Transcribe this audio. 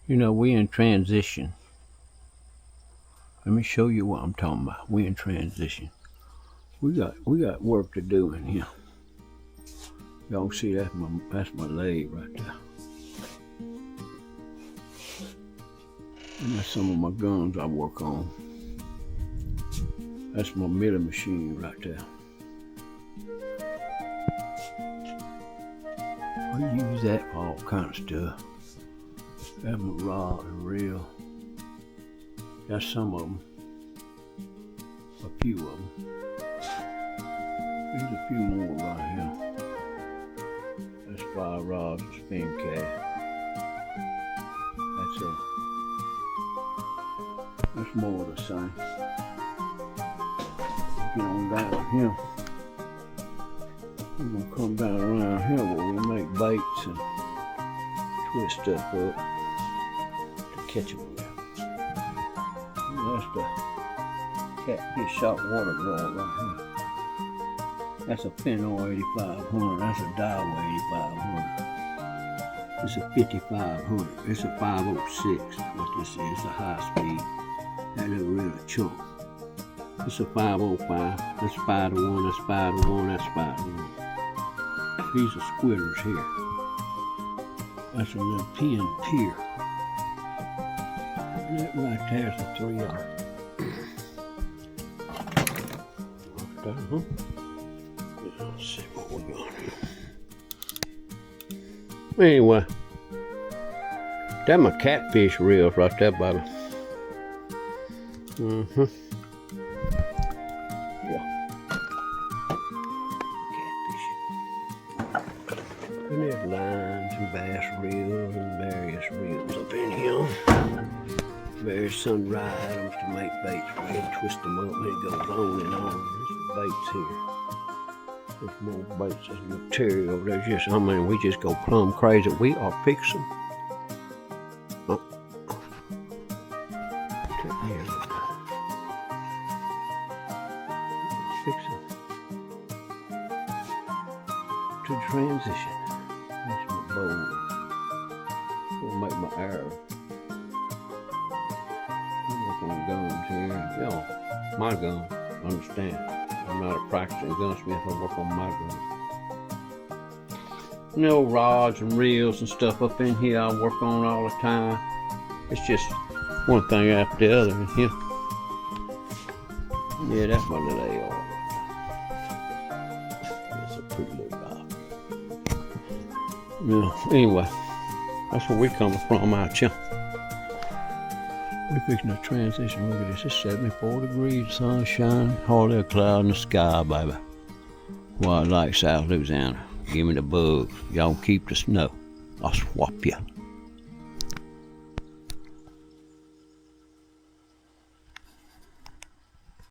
You know, we in transition. Let me show you what I'm talking about. We in transition. We got work to do in here. Y'all see that's my lathe right there. And that's some of my guns I work on. That's my milling machine right there. I use that for all kind of stuff. That's my rod and reel. That's some of them. A few of them. There's a few more right here. That's fly rods and spin cast. That's more of the same. Get on down here. We're gonna come down around here where we make baits and twist stuff up to catch them with. That's the catfish saltwater draw right here. That's a Pennor 8500. That's a Daiwa 8500. It's a 5500. It's a 506. What this is, a high speed. That little real chunk. It's a 505. That's 5 to 1. That's 5 to 1. That's 5 to 1. These are squitters here. That's a little pin pier. And that right there's a 3R. Let's see what we got here. Anyway, that's my catfish reels right there, buddy. Yeah. Catfish. And there's lines and bass reels and various reels up in here. Various sundry items to make baits with. Twist them up and it goes on and on. There's baits here. There's more baits. There's material. There's just, I mean, we just go plumb crazy. We are fixing. To transition. That's my bowl. Gonna make my arrow. I work on guns here. You know, my gun. Understand? I'm not a practicing gunsmith. I work on my gun. You know, rods and reels and stuff up in here I work on all the time. It's just one thing after the other in here. Yeah, that's my little AR. That's a pretty little guy. Yeah, anyway, that's where we coming from out here. We're fixing to transition. Look at this, it's 74 degrees, sunshine, hardly a cloud in the sky, baby. Well, I like South Louisiana. Give me the bug. Y'all keep the snow. I'll swap you.